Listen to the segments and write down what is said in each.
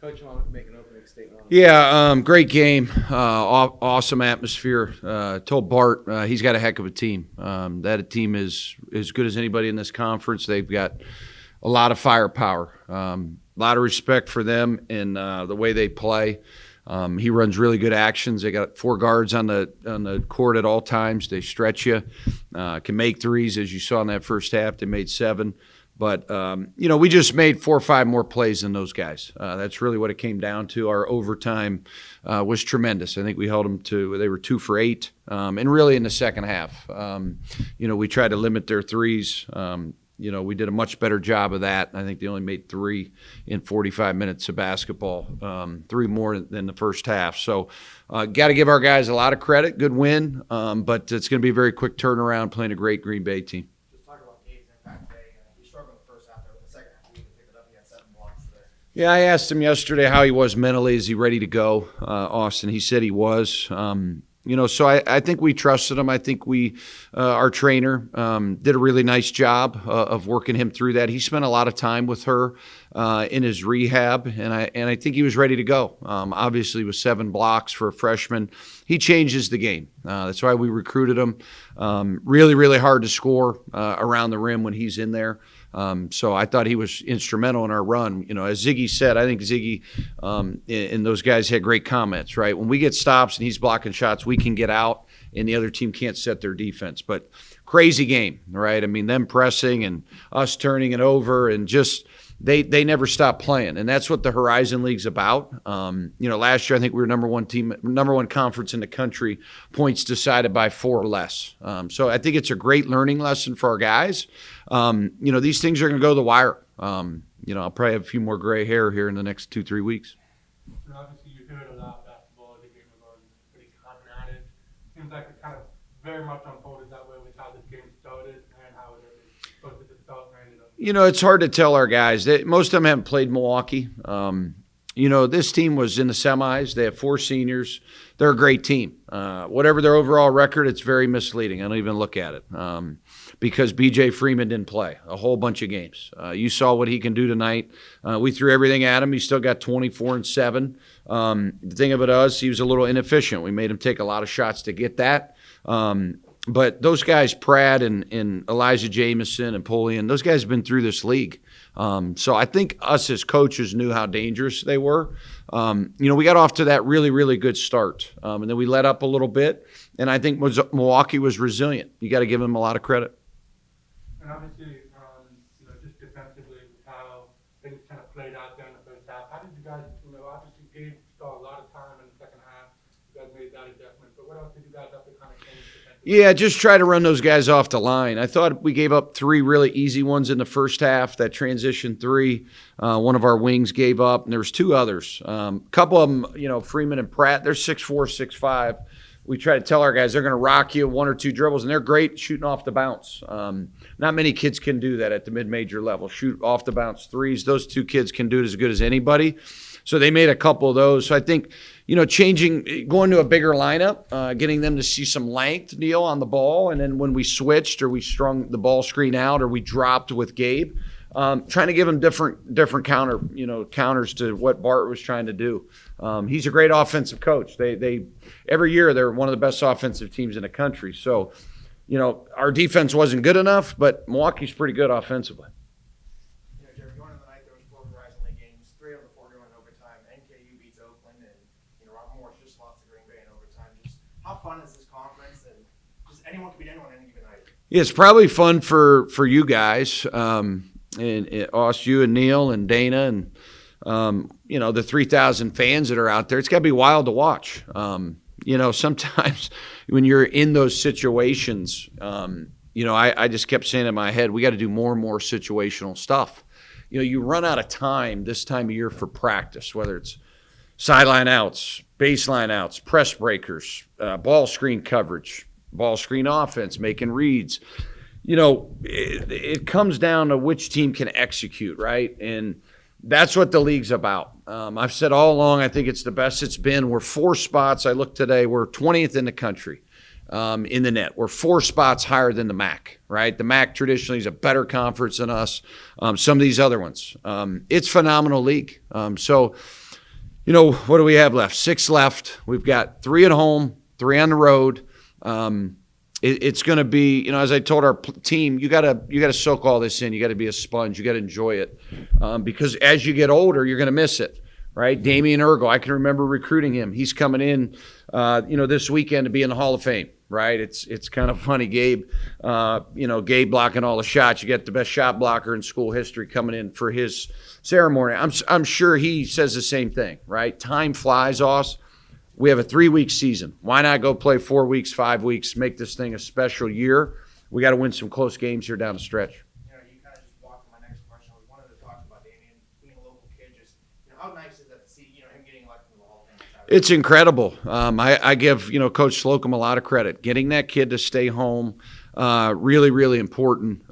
Coach, you want to make an opening statement? Yeah, great game. Awesome atmosphere. Told Bart he's got a heck of a team. That team is as good as anybody in this conference. They've got a lot of firepower. A lot of respect for them and the way they play. He runs really good actions. They got 4 guards on the court at all times. They stretch you. Can make threes, as you saw in that first half. They made 7. But, we just made 4 or 5 more plays than those guys. That's really what it came down to. Our overtime was tremendous. I think we held them they were 2 for 8. And really in the second half, we tried to limit their threes. We did a much better job of that. I think they only made 3 in 45 minutes of basketball, 3 more than the first half. So got to give our guys a lot of credit. Good win, but it's going to be a very quick turnaround playing a great Green Bay team. Yeah, I asked him yesterday how he was mentally. Is he ready to go, Austin? He said he was. So I think we trusted him. I think our trainer, did a really nice job of working him through that. He spent a lot of time with her in his rehab, and I think he was ready to go. Obviously, with 7 blocks for a freshman, he changes the game. That's why we recruited him. Really, really hard to score around the rim when he's in there. So I thought he was instrumental in our run. As Ziggy said, I think Ziggy and those guys had great comments, right? When we get stops and he's blocking shots, we can get out and the other team can't set their defense. But crazy game, right? I mean, them pressing and us turning it over and just they never stop playing. And that's what the Horizon League's about. Last year I think we were number one conference in the country, points decided by 4 or less. So I think it's a great learning lesson for our guys. These things are going to go to the wire. I'll probably have a few more gray hair here in the next 2-3 weeks. And obviously, you heard a lot of basketball. The game was going pretty hot and at it. Seems like it kind of very much unfolded that way with how this game started and how it is supposed to start and ended up. It's hard to tell our guys. Most of them haven't played Milwaukee. This team was in the semis. They have 4 seniors. They're a great team. Whatever their overall record, it's very misleading. I don't even look at it because B.J. Freeman didn't play a whole bunch of games. You saw what he can do tonight. We threw everything at him. He still got 24 and 7. The thing about us, he was a little inefficient. We made him take a lot of shots to get that. But those guys, Pratt and Elijah Jamison and Polian, those guys have been through this league. So I think us as coaches knew how dangerous they were. We got off to that really, really good start. And then we let up a little bit. And I think Milwaukee was resilient. You got to give them a lot of credit. And obviously, just defensively, how things kind of played out there in the first half. How did you guys, obviously Gabe saw a lot of time in the second half. You guys made that adjustment. But what else did you guys have to kind of change defensively? Yeah, just try to run those guys off the line. I thought we gave up 3 really easy ones in the first half. That transition 3, one of our wings gave up, and there was 2 others. A couple of them, Freeman and Pratt, they're 6'4", 6'5". We try to tell our guys they're going to rock you 1 or 2 dribbles, and they're great shooting off the bounce. Not many kids can do that at the mid-major level, shoot off the bounce threes. Those 2 kids can do it as good as anybody. So they made a couple of those. So I think, going to a bigger lineup, getting them to see some length, Neil, on the ball. And then when we switched or we strung the ball screen out or we dropped with Gabe, trying to give them different counters to what Bart was trying to do. He's a great offensive coach. They every year they're one of the best offensive teams in the country. So, our defense wasn't good enough, but Milwaukee's pretty good offensively. Jerrod, going into the night, there was 4 Horizon League games. 3 of the 4 going in overtime. NKU beats Oakland, and Rob Morris just lost to Green Bay in overtime. Just how fun is this conference? And just anyone can beat anyone any given night. Yeah, it's probably fun for you guys, and us, you and Neil and Dana and the 3,000 fans that are out there. It's got to be wild to watch. Sometimes when you're in those situations, I just kept saying in my head, we got to do more and more situational stuff. You run out of time this time of year for practice, whether it's sideline outs, baseline outs, press breakers, ball screen coverage, ball screen offense, making reads. It comes down to which team can execute, right? And that's what the league's about. I've said all along, I think it's the best it's been. We're 4 spots. I looked today. We're 20th in the country in the net. We're 4 spots higher than the MAC, right? The MAC traditionally is a better conference than us. Some of these other ones. It's phenomenal league. So What do we have left? 6 left. We've got 3 at home, 3 on the road. It's going to be, as I told our team, you got to soak all this in. You got to be a sponge. You got to enjoy it, because as you get older, you're going to miss it, right? Damian Ergo, I can remember recruiting him. He's coming in, this weekend to be in the Hall of Fame, right? It's kind of funny, Gabe. Gabe blocking all the shots. You get the best shot blocker in school history coming in for his ceremony. I'm sure he says the same thing, right? Time flies, Oz. We have a 3-week season. Why not go play 4 weeks, 5 weeks, make this thing a special year? We got to win some close games here down the stretch. You kind of just walked to my next question. I wanted to talk about Damian being a local kid. Just how nice is that to see him getting elected to the Hall of Fame? It's incredible. I give Coach Slocum a lot of credit. Getting that kid to stay home, really, really important.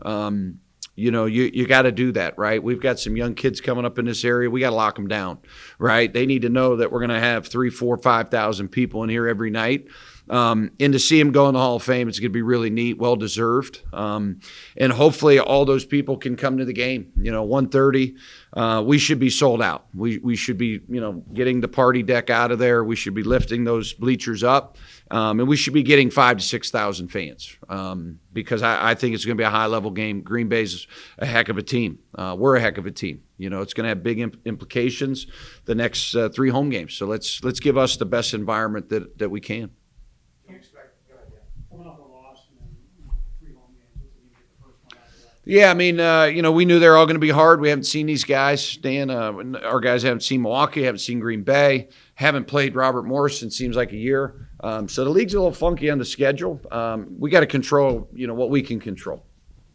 You got to do that, right? We've got some young kids coming up in this area. We got to lock them down, right? They need to know that we're going to have 3,000, 4,000, 5,000 people in here every night. And to see him go in the Hall of Fame, it's going to be really neat, well-deserved. And hopefully all those people can come to the game. 1:30, we should be sold out. We should be, getting the party deck out of there. We should be lifting those bleachers up. And we should be getting 5,000 to 6,000 fans, because I think it's going to be a high-level game. Green Bay's a heck of a team. We're a heck of a team. It's going to have big implications the next 3 home games. So let's give us the best environment that we can. Can you expect? Go ahead, yeah. Coming off a loss and then 3 home games, what's it mean to get the first one after that? Yeah, we knew they're all going to be hard. We haven't seen these guys, Dan. Our guys haven't seen Milwaukee, haven't seen Green Bay, haven't played Robert Morris in seems like a year. So the league's a little funky on the schedule. We got to control, what we can control.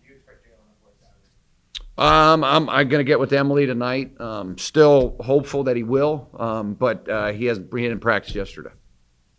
Do you expect Jalen to play Saturday? I'm going to get with Emily tonight. Still hopeful that he will, but he didn't practice yesterday.